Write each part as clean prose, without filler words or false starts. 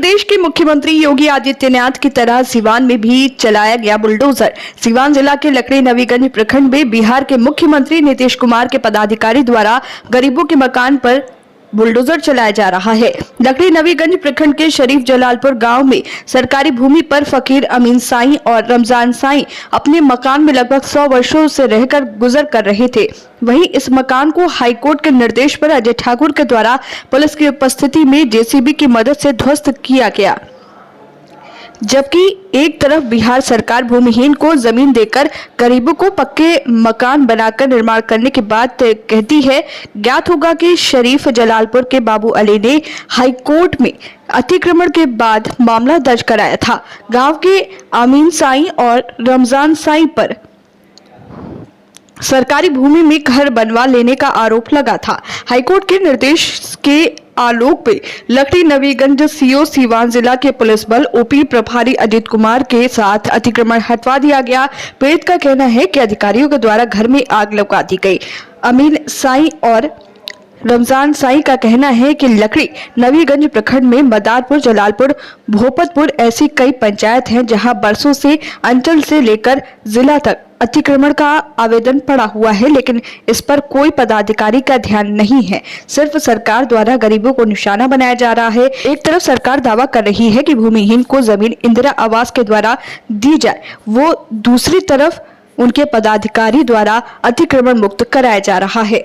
प्रदेश के मुख्यमंत्री योगी आदित्यनाथ की तरह सिवान में भी चलाया गया बुलडोजर। सिवान जिला के लकड़ी नवीगंज प्रखंड में बिहार के मुख्यमंत्री नीतीश कुमार के पदाधिकारी द्वारा गरीबों के मकान पर बुलडोजर चलाया जा रहा है। लकड़ी नवीगंज प्रखंड के शरीफ जलालपुर गांव में सरकारी भूमि पर फकीर अमीन साईं और रमजान साईं अपने मकान में लगभग 100 वर्षों से रहकर गुजर कर रहे थे। वहीं इस मकान को हाईकोर्ट के निर्देश पर अजय ठाकुर के द्वारा पुलिस की उपस्थिति में जेसीबी की मदद से ध्वस्त किया गया, जबकि एक तरफ बिहार सरकार भूमिहीन को जमीन देकर गरीबों को पक्के मकान बनाकर निर्माण करने की बात कहती है। ज्ञात होगा कि शरीफ जलालपुर के बाबू अली ने हाईकोर्ट में अतिक्रमण के बाद मामला दर्ज कराया था। गांव के अमीन साईं और रमजान साईं पर सरकारी भूमि में घर बनवा लेने का आरोप लगा था। हाईकोर्ट के निर्देश के आलोक में लकड़ी नवीगंज सीओ सिवान जिला के पुलिस बल ओपी प्रभारी अजित कुमार के साथ अतिक्रमण हटवा दिया गया। पीड़ित का कहना है कि अधिकारियों के द्वारा घर में आग लगा दी गई। अमीन साईं और रमजान साईं का कहना है कि लकड़ी नवीगंज प्रखंड में मदारपुर, जलालपुर, भोपतपुर ऐसी कई पंचायत हैं जहां बरसों से अंचल से लेकर जिला तक अतिक्रमण का आवेदन पड़ा हुआ है, लेकिन इस पर कोई पदाधिकारी का ध्यान नहीं है। सिर्फ सरकार द्वारा गरीबों को निशाना बनाया जा रहा है। एक तरफ सरकार दावा कर रही है कि भूमिहीन को जमीन इंदिरा आवास के द्वारा दी जाए, वो दूसरी तरफ उनके पदाधिकारी द्वारा अतिक्रमण मुक्त कराया जा रहा है।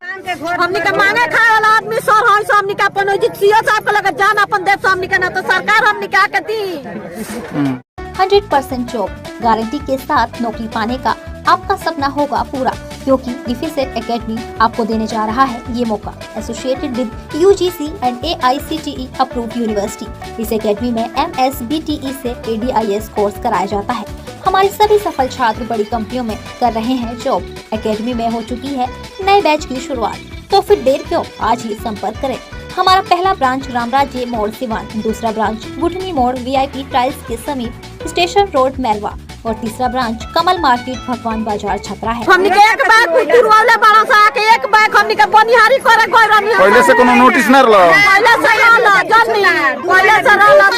हमनी के मांगे खाए वाला आदमी सर है, सब हमनी के अपन सीओ साहब के लगे जान अपन देश हमनी के ना तो सरकार हमनी के आके दी। 100% जॉब गारंटी के साथ नौकरी पाने का आपका सपना होगा पूरा, क्योंकि डिफेंस एकेडमी आपको देने जा रहा है ये मौका। Associated with UGC and AICTE approved university. इस एकेडमी में MSBTE से ADIS कोर्स कराया जाता है। हमारे सभी सफल छात्र बड़ी कंपनियों में कर रहे हैं जॉब। एकेडमी में हो चुकी है नए बैच की शुरुआत, तो फिर देर क्यों, आज ही संपर्क करें। हमारा पहला ब्रांच रामराज्य मोड़ सिवान, दूसरा ब्रांच गुठनी मोड़ VIP टाइल्स के समीप स्टेशन रोड मैरवा और तीसरा ब्रांच कमल मार्केट भगवान बाजार छपरा है। हमनी के एक बैग पुरवाले बड़ा सा के एक बैग हमनी के बनिहारी करे कोई रहनी। पहले से कोनो नोटिस न रहला, पहले से रहला जल्दी, पहले से रहला तो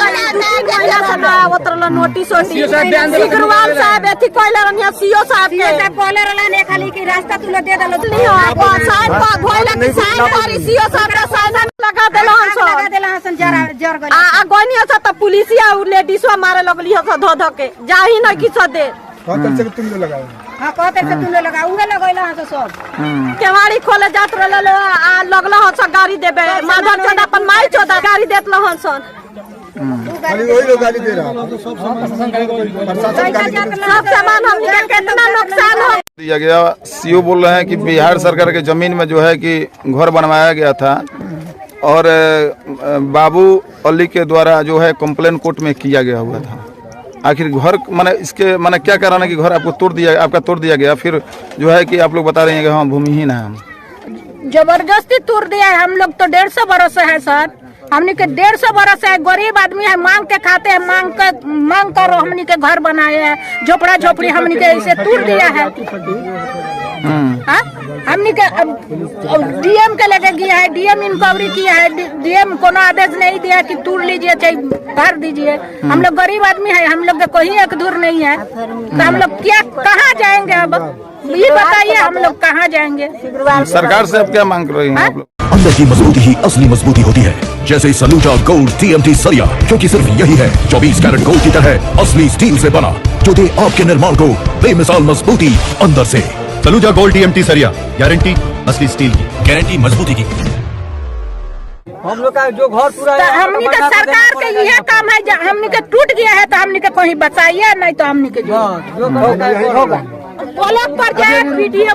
पहले से ना उतरला नोटिस होती। सिकरवाल साहब एथी कोइले रहनी सीओ साहब के बोले रहला ने खाली की रास्ता तुले दे देलो नहीं हो साइन पर भोइले की साइन करी सीओ साहब का साइन लगा देला हसन जरा जर गली आ गोनी से तो पुलिसिया लेडीसवा मारे लगली ह धो धो के जाही न की दे। कहते से तुम लगाओ, हां कहते से तुम लगाओ उहे लगैला ह सब केवाड़ी खोले जात रहल आ लगला ह सब गाड़ी देबे माधर चोदा अपन माई चोदा गाड़ी देत ल हसन खाली वही लोग गाली दे रहा है। सब सामान हम के कितना नुकसान हो दिया गया। सीओ बोल रहे हैं कि बिहार सरकार के जमीन में जो है कि घर बनवाया गया था और बाबू अली के द्वारा जो है कंप्लेन कोर्ट में किया गया हुआ था। आखिर घर माने इसके माने क्या कारण है कि घर आपको आपका तोड़ दिया गया, फिर जो है कि आप लोग बता रहे हैं कि हाँ भूमिहीन है हम। जबरदस्ती तोड़ दिया है। हम लोग तो 150 बरस है सर, हमनी के 150 बरस है, गरीब आदमी है, मांग के खाते हैं, मांग कर हमनी के घर बनाए हैं, झोपड़ा झोपड़ी हमनी के ऐसे तोड़ दिया है। हमनी के DM के लगे गया है, DM इंक्वायरी किया है, DM कोनो आदेश नहीं दिया कि तोड़ लीजिए चाहे भर दीजिए। हम लोग गरीब आदमी है, हम लोग का कोई एक दूर नहीं है, तो हम लोग क्या कहाँ जाएंगे अब ये बताइए, हम लोग कहाँ जाएंगे। सरकार से अब क्या मांग रही हैं आप लोग? अंदर की मजबूती ही असली मजबूती होती है, जैसे सलूजा गोल्ड TMT सरिया, क्योंकि सिर्फ यही है 24 कैरेट गोल्ड की तरह असली स्टील से बना, जो दे आपके निर्माण को बेमिसाल मजबूती अंदर से। सलूजा गोल्ड TMT सरिया, गारंटी असली स्टील की, गारंटी मजबूती की। हम लोग का जो घर पूरा तो हमनी के सरकार के यह काम है, हमनी के टूट गया है तो हमनी के कहीं बचाइए, नहीं तो हमनी के होगा ब्लॉक पर जाए, PDO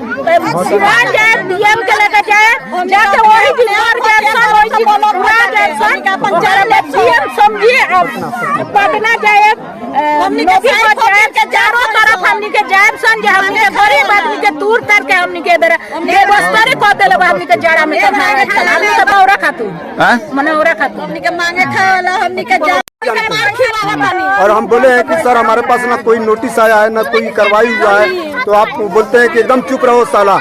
सिवान जाए, DM के लेकर जाए, जाके वही बिहार जाए, सब वही पूरा जाए, सब पंचायत DM समझिए, पटना जाए, हमनी के जाए के चारों तरफ हमनी के जाए सन, हमनी के गरीब आदमी के दूर तर के हमनी के इधर ये बस्तरे को देले हमनी के जड़ा में हमनी के औरा खातू मने औरा खातू हमनी के मांगे खाला हमनी के जा और हम बोले हैं कि सर हमारे पास ना कोई नोटिस आया है ना कोई कार्रवाई हुआ है, तो आप बोलते हैं कि एकदम चुप रहो साला।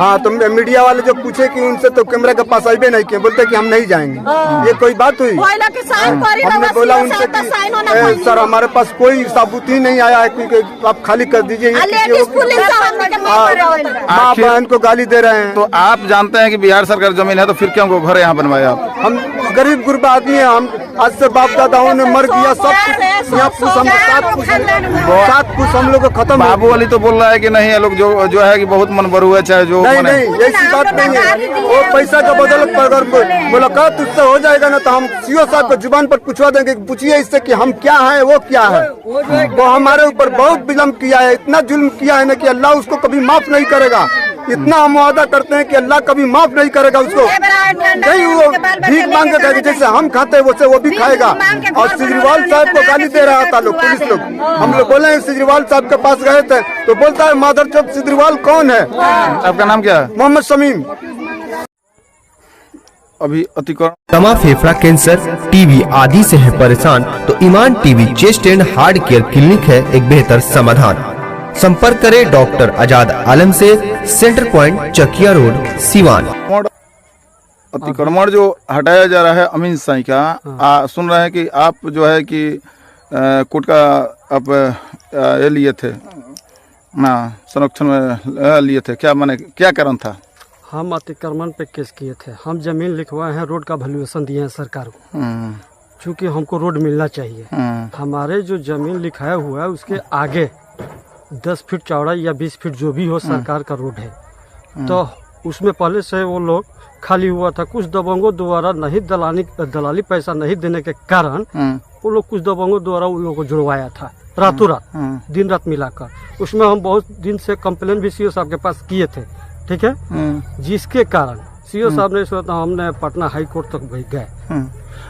हाँ तो मीडिया वाले जो पूछे कि उनसे तो कैमरा के पास आइबे नहीं किए, बोलते कि हम नहीं जाएंगे। ये कोई बात हुई? हमने बोला उनसे कि सर हमारे पास कोई सबूत ही नहीं आया है क्योंकि आप खाली कर दीजिए। माँ बहन को गाली दे रहे हैं। तो आप जानते हैं कि बिहार सरकार जमीन है तो फिर क्यों को घर यहाँ बनवाया आप? हम गरीब गुरबा आदमी है, हम आज से बाप दादाओं ने मर गया सब कुछ, यहाँ सात कुछ हम लोग को खत्म। बाबू अली तो बोल रहा है कि नहीं ये लोग जो है कि बहुत मन बरू है, चाहे जो नहीं ऐसी बात नहीं है। वो पैसा का बदौलत पर अगर बोला कहा तुझसे हो जाएगा ना तो हम सीओ साहब को जुबान पर पूछवा देंगे, पूछिए इससे कि हम क्या है वो क्या है। वो हमारे ऊपर बहुत जुल्म किया है, इतना जुल्म किया है ना कि अल्लाह उसको कभी माफ नहीं करेगा। इतना हम वादा करते हैं कि अल्लाह कभी माफ नहीं करेगा उसको। नहीं वो भीख मांग के जैसे हम खाते हैं वैसे वो भी खाएगा। और सिजरीवाल साहब को गाली दे रहा था लोग, पुलिस लोग। हम लोग बोले सिजरीवाल साहब के पास गए थे तो बोलता है माधर चौक सिजरीवाल कौन है? आपका नाम क्या है? मोहम्मद शमीम। अभी अतिक्रमण दमा, फेफड़ा कैंसर, टीबी आदि से है परेशान तो Iman TB chest and heart care clinic है एक बेहतर समाधान। संपर्क करें डॉक्टर आजाद आलम से, centre point Chakiya road, Siwan. अतिक्रमण जो हटाया जा रहा है अमीन साई का, सुन रहे हैं कि आप जो है कि कोर्ट का आप ये लिए थे ना, संरक्षण में लिए थे, क्या माने क्या कारण था? हम अतिक्रमण पे केस किए थे। हम जमीन लिखवाए हैं, रोड का वैल्यूएशन दिए हैं सरकार को, चूँकि हमको रोड मिलना चाहिए। हमारे जो जमीन लिखाया हुआ है उसके आगे 10 फीट चौड़ा या 20 फीट जो भी हो सरकार का रोड है, तो उसमें पहले से वो लोग खाली हुआ था। कुछ दबंगों द्वारा नहीं दलाली पैसा नहीं देने के कारण वो लोग कुछ दबंगों द्वारा उन लोगों को जुड़वाया था रातों रात, दिन रात मिलाकर। उसमें हम बहुत दिन से कंप्लेन भी सीओ साहब के पास किए थे, ठीक है, जिसके कारण सीओ साहब ने सोचा हमने पटना हाई कोर्ट तक गए।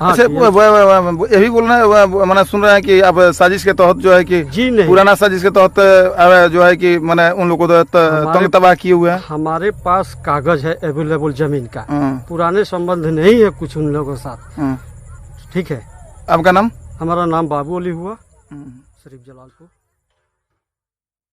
अच्छा ये भी बोलना है, मैंने सुन रहे हैं कि आप साजिश के तहत जो है कि जी नहीं, पुराना साजिश के तहत जो है कि मैंने उन लोगों को तंग तबाह किए हुए हैं। हमारे पास कागज है अवेलेबल जमीन का, पुराने संबंध नहीं है कुछ उन लोगों के साथ, ठीक है। आपका नाम? हमारा नाम बाबू अली हुआ, शरीफ जलालपुर।